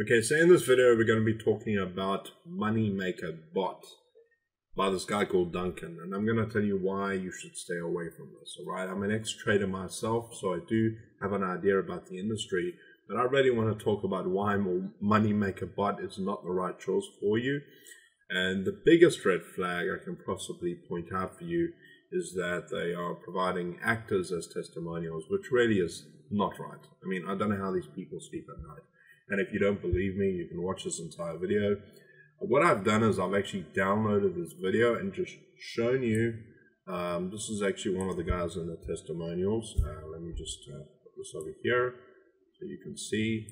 Okay, so in this video we're going to be talking about Moneymaker Bot by this guy called Dunkin, and I'm going to tell you why you should stay away from this. Alright, I'm an ex-trader myself, so I do have an idea about the industry, but I really want to talk about why Moneymaker Bot is not the right choice for you. And the biggest red flag I can possibly point out for you is that they are providing actors as testimonials, which really is not right. I mean, I don't know how these people sleep at night. And if you don't believe me, you can watch this entire video. What I've done is I've actually downloaded this video and just shown you. This is actually one of the guys in the testimonials. Let me just put this over here so you can see.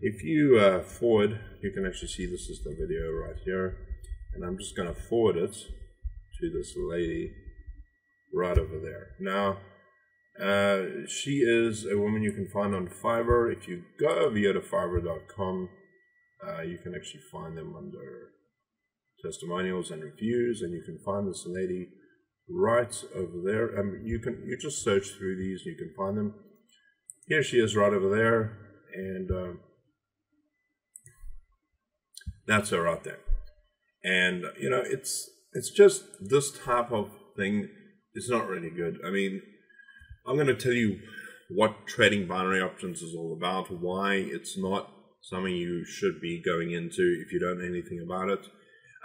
If you forward, you can actually see this is the video right here. And I'm just going to forward it to this lady right over there. Now, she is a woman you can find on Fiverr. If you go over here to fiverr.com, you can actually find them under testimonials and reviews, and you can find this lady right over there. You just search through these, and you can find them. Here she is right over there, and that's her right there. And you know, it's just this type of thing is not really good. I mean, I'm going to tell you what trading binary options is all about, why it's not something you should be going into if you don't know anything about it.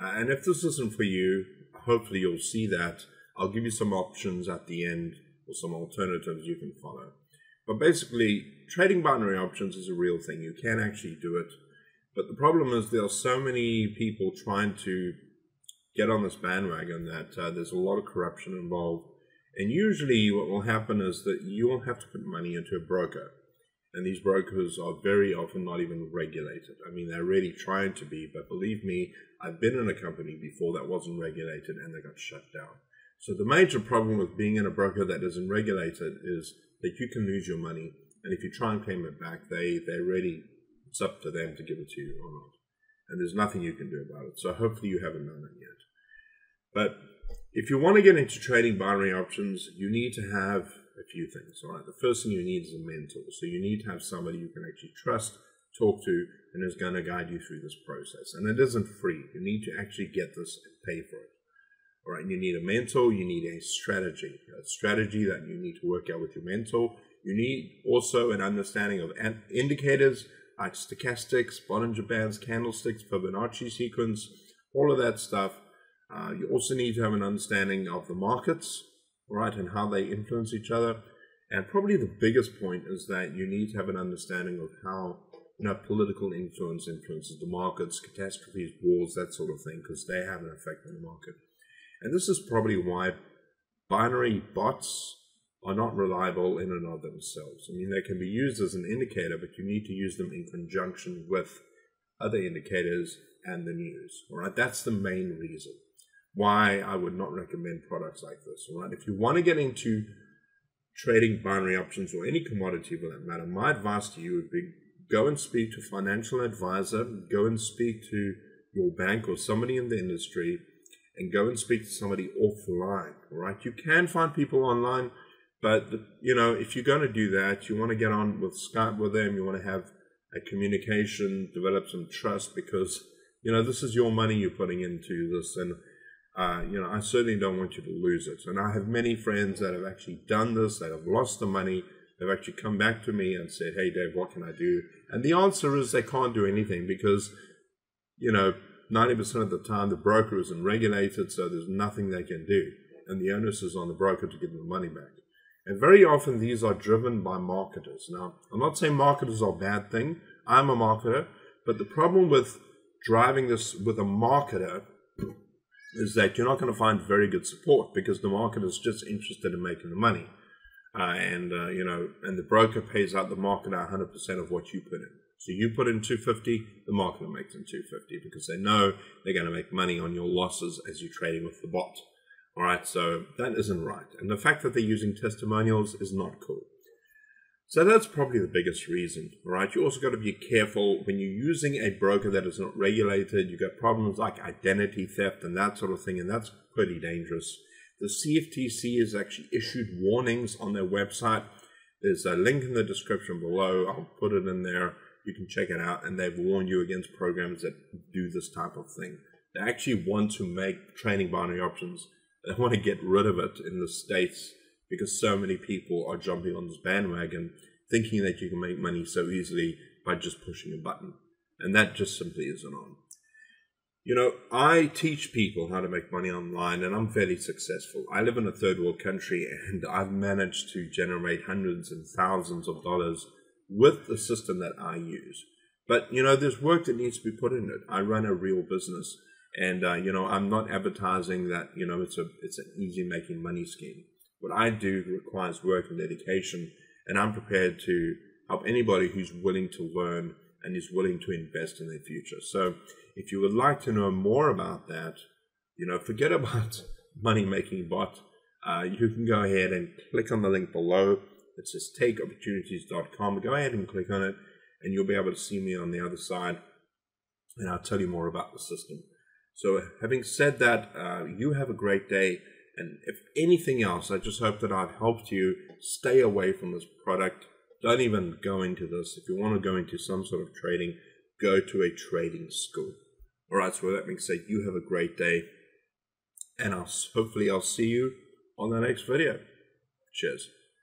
And if this isn't for you, hopefully you'll see that. I'll give you some options at the end or some alternatives you can follow. But basically, trading binary options is a real thing. You can actually do it. But the problem is there are so many people trying to get on this bandwagon that there's a lot of corruption involved. And usually what will happen is that you will have to put money into a broker. And these brokers are very often not even regulated. I mean, they're really trying to be, but believe me, I've been in a company before that wasn't regulated and they got shut down. So the major problem with being in a broker that isn't regulated is that you can lose your money. And if you try and claim it back, it's up to them to give it to you or not. And there's nothing you can do about it. So hopefully you haven't done it yet. But if you want to get into trading binary options, you need to have a few things. All right. The first thing you need is a mentor. So you need to have somebody you can actually trust, talk to, and is going to guide you through this process. And it isn't free. You need to actually get this and pay for it. All right. You need a mentor. You need a strategy that you need to work out with your mentor. You need also an understanding of indicators like stochastics, Bollinger Bands, candlesticks, Fibonacci sequence, all of that stuff. You also need to have an understanding of the markets, right, and how they influence each other. And probably the biggest point is that you need to have an understanding of how political influence influences the markets, catastrophes, wars, that sort of thing, because they have an effect on the market. And this is probably why binary bots are not reliable in and of themselves. I mean, they can be used as an indicator, but you need to use them in conjunction with other indicators and the news. All right, that's the main reason why I would not recommend products like this. All right, if you want to get into trading binary options or any commodity for that matter, my advice to you would be go and speak to a financial advisor, go and speak to your bank or somebody in the industry, and go and speak to somebody offline. All right, you can find people online. But, if you're going to do that, you want to get on with Skype with them. You want to have a communication, develop some trust because, this is your money you're putting into this. And, I certainly don't want you to lose it. And I have many friends that have actually done this, that have lost the money. They've actually come back to me and said, hey, Dave, what can I do? And the answer is they can't do anything because, 90% of the time the broker isn't regulated, so there's nothing they can do. And the onus is on the broker to give them the money back. And very often these are driven by marketers. Now, I'm not saying marketers are a bad thing. I'm a marketer. But the problem with driving this with a marketer is that you're not going to find very good support because the marketer is just interested in making the money. And the broker pays out the marketer 100% of what you put in. So you put in $250, the marketer makes in $250 because they know they're going to make money on your losses as you're trading with the bot. All right, so that isn't right. And the fact that they're using testimonials is not cool. So that's probably the biggest reason, all right? You also got to be careful when you're using a broker that is not regulated. You got problems like identity theft and that sort of thing, and that's pretty dangerous. The CFTC has actually issued warnings on their website. There's a link in the description below. I'll put it in there. you can check it out, and they've warned you against programs that do this type of thing. They actually want to make trading binary options. They want to get rid of it in the States because so many people are jumping on this bandwagon thinking that you can make money so easily by just pushing a button. And that just simply isn't on. You know, I teach people how to make money online, and I'm fairly successful. I live in a third world country, and I've managed to generate hundreds and thousands of dollars with the system that I use. But, you know, there's work that needs to be put in it. I run a real business, and, you know, I'm not advertising that, you know, it's an easy making money scheme. What I do requires work and dedication, and I'm prepared to help anybody who's willing to learn and is willing to invest in their future. So if you would like to know more about that, you know, forget about money making bot. You can go ahead and click on the link below. It says takeopportunities.com. Go ahead and click on it, and you'll be able to see me on the other side, and I'll tell you more about the system. So having said that, you have a great day. And if anything else, I just hope that I've helped you stay away from this product. Don't even go into this. If you want to go into some sort of trading, go to a trading school. All right, so with that being said, you have a great day, and hopefully I'll see you on the next video. Cheers.